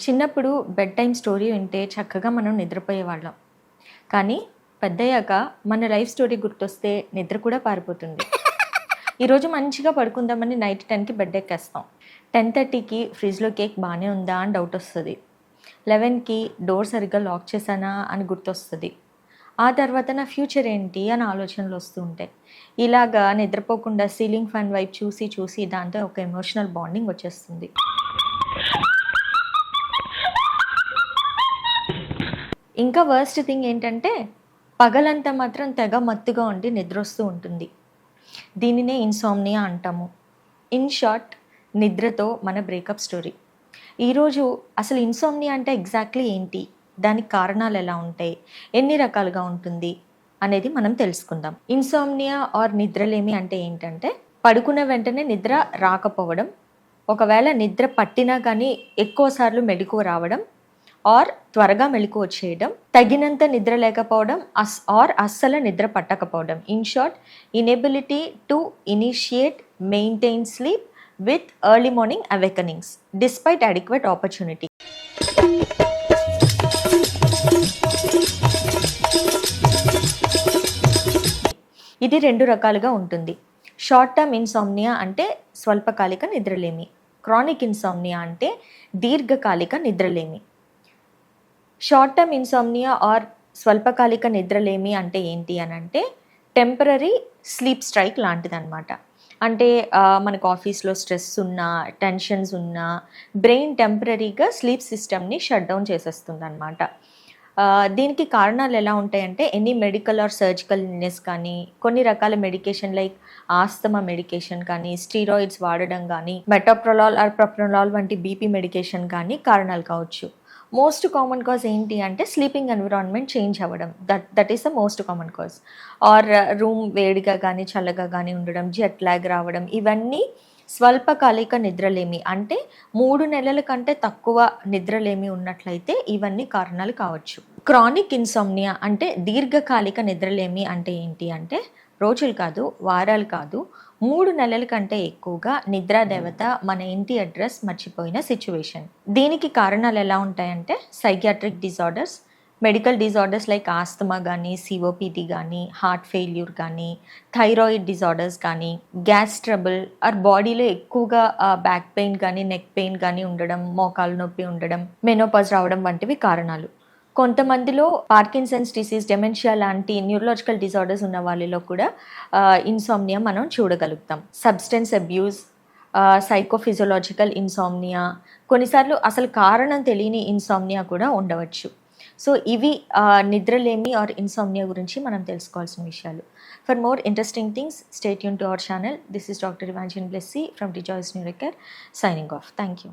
చిన్నప్పుడు bed time story వింటే చక్కగా మనం నిద్రపోయేవాళ్ళం. కానీ పెద్దయ్యాక మన లైఫ్ స్టోరీ గుర్తొస్తే నిద్ర కూడా పారిపోతుంది. ఈరోజు మంచిగా పడుకుందామని నైట్ 10కి బెడ్ ఎక్కేస్తాం. 10:30కి ఫ్రిడ్జ్‌లో కేక్ బానే ఉందా అని డౌట్ వస్తది. 11కి డోర్ సరిగ్గా లాక్ చేశానా అని గుర్తొస్తది. ఆ తర్వాత నా ఫ్యూచర్ ఏంటి అని ఆలోచనలు వస్తూ ఉంటాయి. ఇలాగా నిద్రపోకుండా సీలింగ్ ఫ్యాన్ వైపు చూసి చూసి దాంతో ఒక ఎమోషనల్ బాండింగ్ వచ్చేస్తుంది. ఇంకా వర్స్ట్ థింగ్ ఏంటంటే పగలంతా మాత్రం తెగ మత్తుగా ఉండి నిద్రొస్తూ ఉంటుంది. దీనినే ఇన్సామ్నియా అంటాము. ఇన్ షార్ట్, నిద్రతో మన బ్రేకప్ స్టోరీ. ఈరోజు అసలు ఇన్సామ్నియా అంటే ఎగ్జాక్ట్లీ ఏంటి, దానికి కారణాలు ఎలా ఉంటాయి, ఎన్ని రకాలుగా ఉంటుంది అనేది మనం తెలుసుకుందాం. ఇన్సామ్నియా ఆర్ నిద్రలేమి అంటే ఏంటంటే పడుకున్న వెంటనే నిద్ర రాకపోవడం, ఒకవేళ నిద్ర పట్టినా కానీ ఎక్కువసార్లు మెలకువ రావడం, ఆర్ త్వరగా మెలకువ వచ్చేయడం, తగినంత నిద్ర లేకపోవడం, అస్సలు నిద్ర పట్టకపోవడం. In short, inability to initiate maintain sleep with early morning awakenings despite adequate opportunity. ఇది 2 రకాలుగా ఉంటుంది. షార్ట్ టర్మ్ ఇన్సామ్నియా అంటే స్వల్పకాలిక నిద్రలేమి. క్రానిక్ ఇన్సామ్నియా అంటే దీర్ఘకాలిక నిద్రలేమి. షార్ట్ టర్మ్ ఇన్సామ్నియా ఆర్ స్వల్పకాలిక నిద్రలేమి అంటే ఏంటి అని అంటే టెంపరరీ స్లీప్ స్ట్రైక్ లాంటిదన్నమాట. అంటే మనకు ఆఫీస్లో స్ట్రెస్ ఉన్నా, టెన్షన్స్ ఉన్నా బ్రెయిన్ టెంపరరీగా స్లీప్ సిస్టమ్ని షట్ డౌన్ చేసేస్తుంది అనమాట. దీనికి కారణాలు ఎలా ఉంటాయంటే any medical are surgical illness కానీ, కొన్ని రకాల మెడికేషన్ లైక్ ఆస్తమా మెడికేషన్ కానీ, స్టీరాయిడ్స్ వాడడం కానీ, మెటోప్రొలాల్ ఆర్ ప్రొప్రొలాల్ వంటి బీపీ మెడికేషన్ కానీ కారణాలు కావచ్చు. మోస్ట్ కామన్ కాజ్ ఏంటి అంటే స్లీపింగ్ ఎన్విరాన్మెంట్ చేంజ్ అవ్వడం. That is the most common cause. Or room వేడిగా కానీ చల్లగా కానీ ఉండడం, జెట్ లాగ్ రావడం, ఇవన్నీ స్వల్పకాలిక నిద్రలేమి. అంటే 3 నెలల కంటే తక్కువ నిద్రలేమి ఉన్నట్లయితే ఇవన్నీ కారణాలు కావచ్చు. క్రానిక్ ఇన్సామ్నియా అంటే దీర్ఘకాలిక నిద్రలేమి అంటే ఏంటి అంటే రోజులు కాదు, వారాలు కాదు, 3 నెలల కంటే ఎక్కువగా నిద్రా దేవత మన ఇంటి అడ్రస్ మర్చిపోయిన సిచ్యువేషన్. దీనికి కారణాలు ఎలా ఉంటాయంటే psychiatric disorders, medical disorders like asthma కానీ, సిఓపిడి కానీ, హార్ట్ ఫెయిల్యూర్ కానీ, థైరాయిడ్ డిజార్డర్స్ కానీ, గ్యాస్ ట్రబుల్ ఆర్ బాడీలో ఎక్కువగా బ్యాక్ పెయిన్ కానీ, నెక్ పెయిన్ కానీ ఉండడం, మోకాలు నొప్పి ఉండడం, మెనోపాజ్ రావడం వంటివి కారణాలు. కొంతమందిలో పార్కిన్సన్స్ డిసీజ్, డెమెన్షియా లాంటి న్యూరలాజికల్ డిజార్డర్స్ ఉన్న వాళ్ళలో కూడా ఇన్సామ్నియా మనం చూడగలుగుతాం. సబ్స్టెన్స్ అబ్యూస్, సైకోఫిజియోలాజికల్ ఇన్సామ్నియా, కొన్నిసార్లు అసలు కారణం తెలియని ఇన్సామ్నియా కూడా ఉండవచ్చు. సో ఇవి నిద్రలేమి ఆర్ ఇన్సామ్నియా గురించి మనం తెలుసుకోవాల్సిన విషయాలు. For more interesting things, stay tune to our channel. This is doctor Evangeline Blessy from Dejoy's Neurocare, signing off. Thank you.